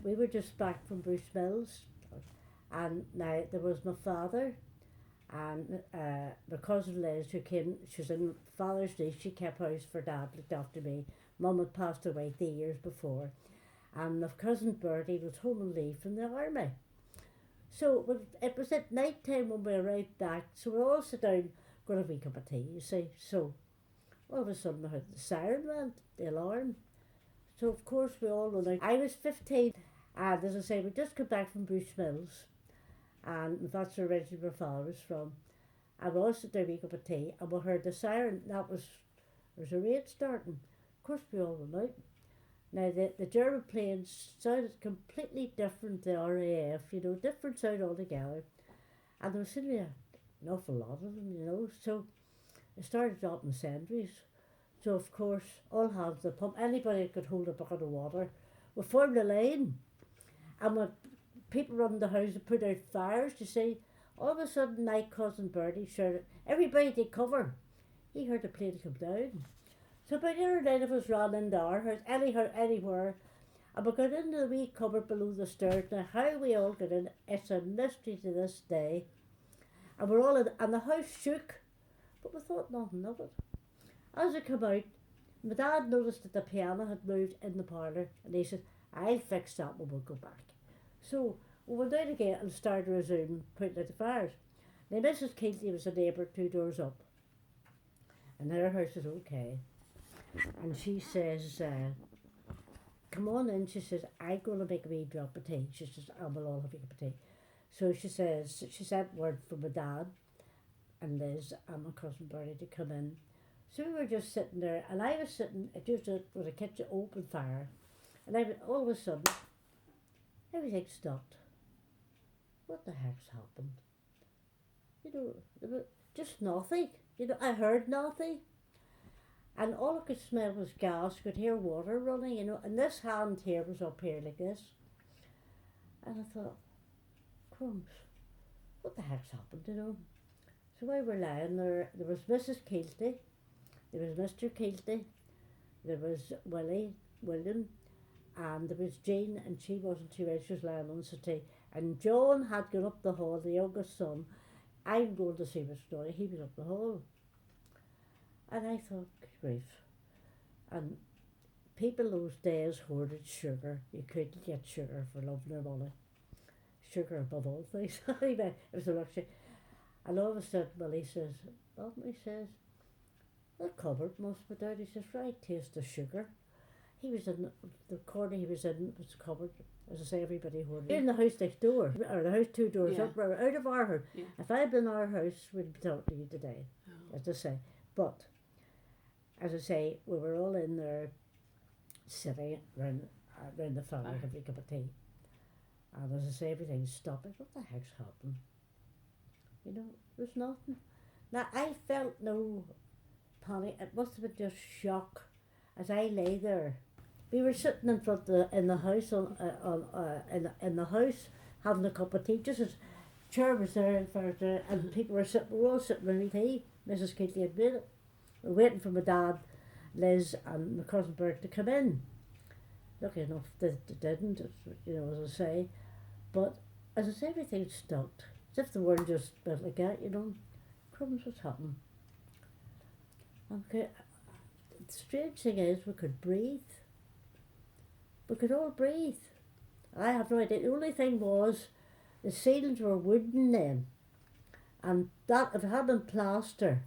we were just back from Bruce Mills, and now there was my father and my cousin Liz who came. She was in Father's Day. She kept house for Dad, looked after me. Mum had passed away 3 years before, and my cousin Bertie was home on leave from the army. So it was at night time when we arrived back, so we all sat down, got a wee cup of tea, you see. So all of a sudden I heard the siren went, the alarm. So of course we all run out. I was 15, and as I say, we just got back from Bruce Mills, and that's where originally my father was from. And we all sat down, a wee cup of tea, and we heard the siren. There was a raid starting. Of course we all went out. Now the German planes sounded completely different to the RAF, different sound altogether. And there was simply an awful lot of them, so they started dropping sentries. So of course, all hands to the pump, anybody that could hold a bucket of water, we formed a line. And when people run the house and put out fires, you see, all of a sudden my cousin Bertie shouted, "Everybody take cover." He heard the plane come down. So about 8 or 9 of us ran into our house, anywhere, and we got into the wee cupboard below the stairs. Now how we all got in, it's a mystery to this day. And we're all in, and the house shook, but we thought nothing of it. As we come out, my dad noticed that the piano had moved in the parlour, and he said, "I'll fix that when we go back." So we went out again and started resuming putting out the fires. Now Mrs. Keelty was a neighbour 2 doors up, and her house is okay. And she says, "Come on in," she says, "I'm going to make a wee drop of tea." She says, "I will all have a cup of tea." So she says, she sent word for my dad and Liz and my cousin Bertie to come in. So we were just sitting there, and I was sitting just with a kitchen open fire, and all of a sudden, everything stopped. What the heck's happened? There was just nothing. I heard nothing. And all I could smell was gas, could hear water running, and this hand here was up here like this. And I thought, crumbs, what the heck's happened, So while we were lying there, there was Mrs. Keelty, there was Mr. Keelty, there was William, and there was Jean, and she wasn't too right, she was lying on the settee. And John had gone up the hall, the youngest son. I'm going to see what's going on. He was up the hall. And I thought, grief. And people those days hoarded sugar. You couldn't get sugar for love nor money. Sugar above all things. Anyway, it was a luxury. And all of a sudden, Willie says, "He says, the cupboard must be down." He says, "Right, taste the sugar." He was in the corner he was in, was the cupboard. As I say, everybody hoarded. In the house next door, or the house 2 doors up, or out of our house. Yeah. If I'd been in our house, we'd be talking to you today, as I say. But as I say, we were all in there sitting around the fire having a cup of tea. And as I say, everything stopped. What the heck's happened? There's nothing. Now, I felt no panic. It must have been just shock as I lay there. We were sitting in front in the house in the house having a cup of tea. Just as chair was there in front of there, and people were sitting. We were all sitting around tea. Mrs. Keelty had made it. We were waiting for my dad, Liz, and my cousin Bert to come in. Lucky enough, they didn't. As I say, but as I say, everything stopped. As if the world just went like that. Crumbs, what's happening? Okay. The strange thing is, we could breathe. We could all breathe. I have no idea. The only thing was, the ceilings were wooden then, and that if it had been plaster,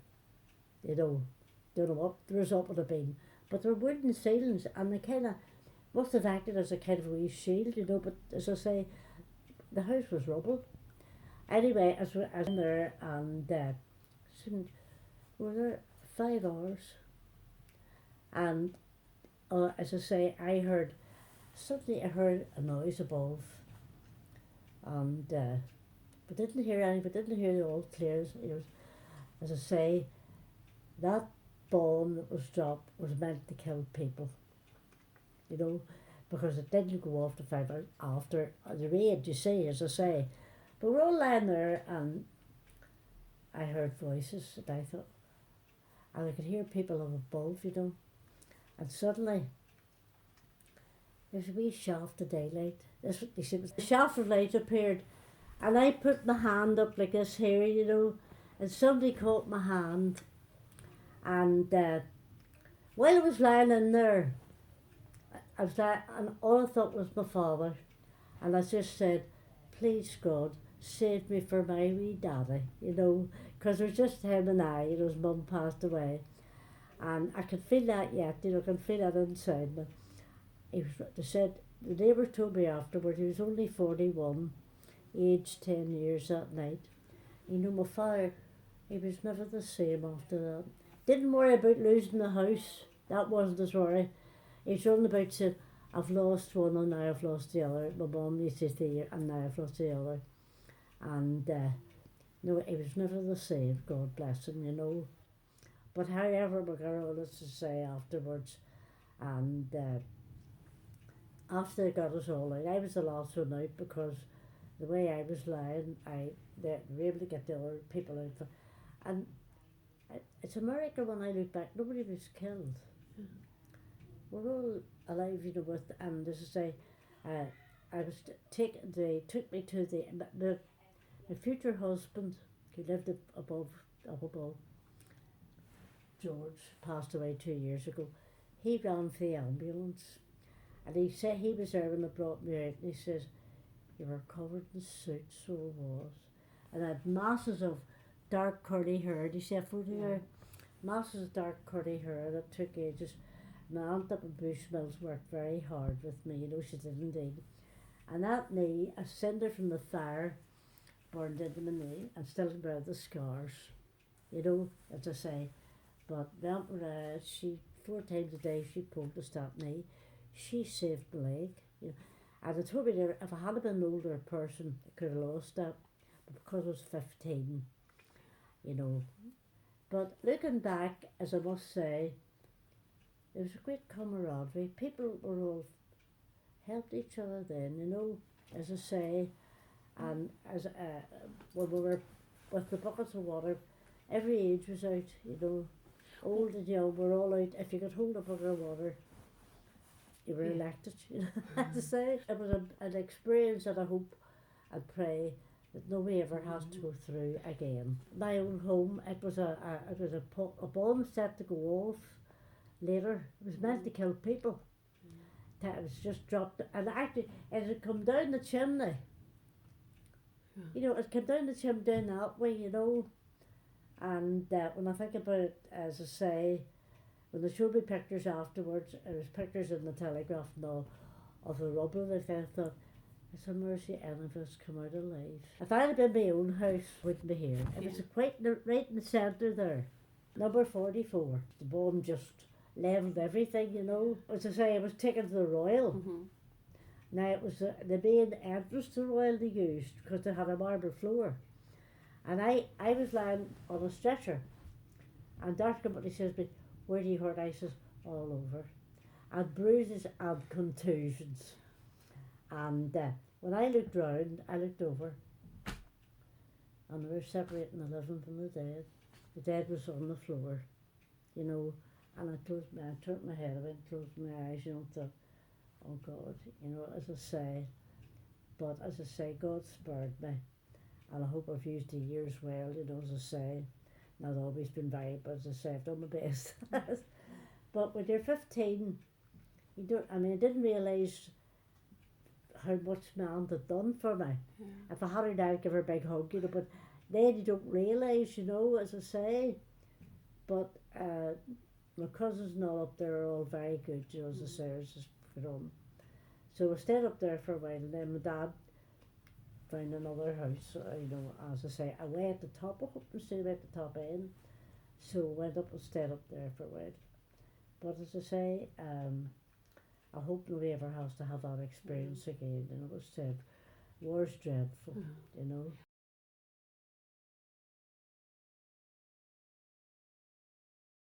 don't know what the result would have been. But they were wooden ceilings, and they kind of must have acted as a kind of a wee shield, But as I say, the house was rubble. Anyway, as we in there, and we were there 5 hours. And as I say, suddenly I heard a noise above, and we didn't hear anything. We didn't hear the all clears. As I say, that bomb that was dropped was meant to kill people, because it didn't go off the 5 hours after the raid, you see, as I say. But we're all lying there, and I heard voices, and I thought, and I could hear people up above, and suddenly there's a wee shaft of daylight. this, he said, the shaft of light appeared, and I put my hand up like this here, you know, and somebody caught my hand, and while I was lying in there, I was like, and all I thought was my father, and I just said, please God, save me for my wee daddy, you know, because it was just him and I, you know, his mum passed away, and I can feel that yet, you know, I can feel that inside me. They said, the neighbour told me afterwards, he was only 41, aged 10 years that night. You know, my father, he was never the same after that. Didn't worry about losing the house, that wasn't his worry. He was running about saying, I've lost one and now I've lost the other. My mum used to say, and now I've lost the other. And no, he was never the same, God bless him, you know. But however, my girl used to say afterwards, and after they got us all out, I was the last one out because the way I was lying, they were able to get the other people out. And it's a miracle when I look back, nobody was killed. We're all alive, you know, with, and as I say, I was they took me to the future husband, who lived above, George, passed away 2 years ago. He ran for the ambulance, and he said he was there when they brought me out, and he says, you were covered in soot, so I was. And I had masses of dark curly hair, do you see a photo there? Masses of dark curly hair that took ages. My aunt up in Bushmills worked very hard with me, you know, she did indeed. And that knee, a cinder from the fire burned into my knee and still bear the scars, you know, as I say. But she, 4 times a day, she poulticed that knee. She saved my leg, you know. And it told me there, if I had been an older person, I could have lost that, but because I was 15, you know. But looking back, as I must say, there was a great camaraderie. People were all helped each other then, you know, as I say. And as when we were with the buckets of water, every age was out, you know, old and young, we're all out. If you could hold a bucket of water, you were elected, you know, as I say. It was an experience that I hope and pray that nobody ever has to go through again. My own home, it was a bomb set to go off later. It was meant to kill people. It was just dropped, and actually it had come down the chimney. You know, it came down the chimney down that way, you know. And when I think about it, as I say, when they showed me pictures afterwards, there was pictures in the Telegraph and all of the rubble. I thought, it's a mercy any of us come out alive. If I had been my own house, I wouldn't be here. It was quite right in the centre there, number 44. The bomb just levelled everything, you know. As I say, I was taken to the Royal. Now it was the main entrance to the Royal they used because they had a marble floor. And I was lying on a stretcher, and Dr. Company says to me, where do you hurt? I says, all over. And bruises and contusions. And when I looked round, I looked over, and we were separating the living from the dead. The dead was on the floor, you know, and I turned my head away and closed my eyes, you know, and thought, oh God, you know, as I say. But as I say, God spared me, and I hope I've used the years well, you know, as I say. Not always been very, but as I say, I've done my best. But when you're 15, you don't, I mean, I didn't realise how much my aunt had done for me. If I had her now, I'd give her a big hug, you know, but then you don't realise, you know, as I say. But my cousins and all up there are all very good, you know, as I say, it's just put on. So I stayed up there for a while, and then my dad found another house, you know, as I say. I went at the top of Hopeton Street, at the top end, so I went up and stayed up there for a while. But as I say, I hope nobody ever has to have that experience again, you know. As I said, war's dreadful, you know.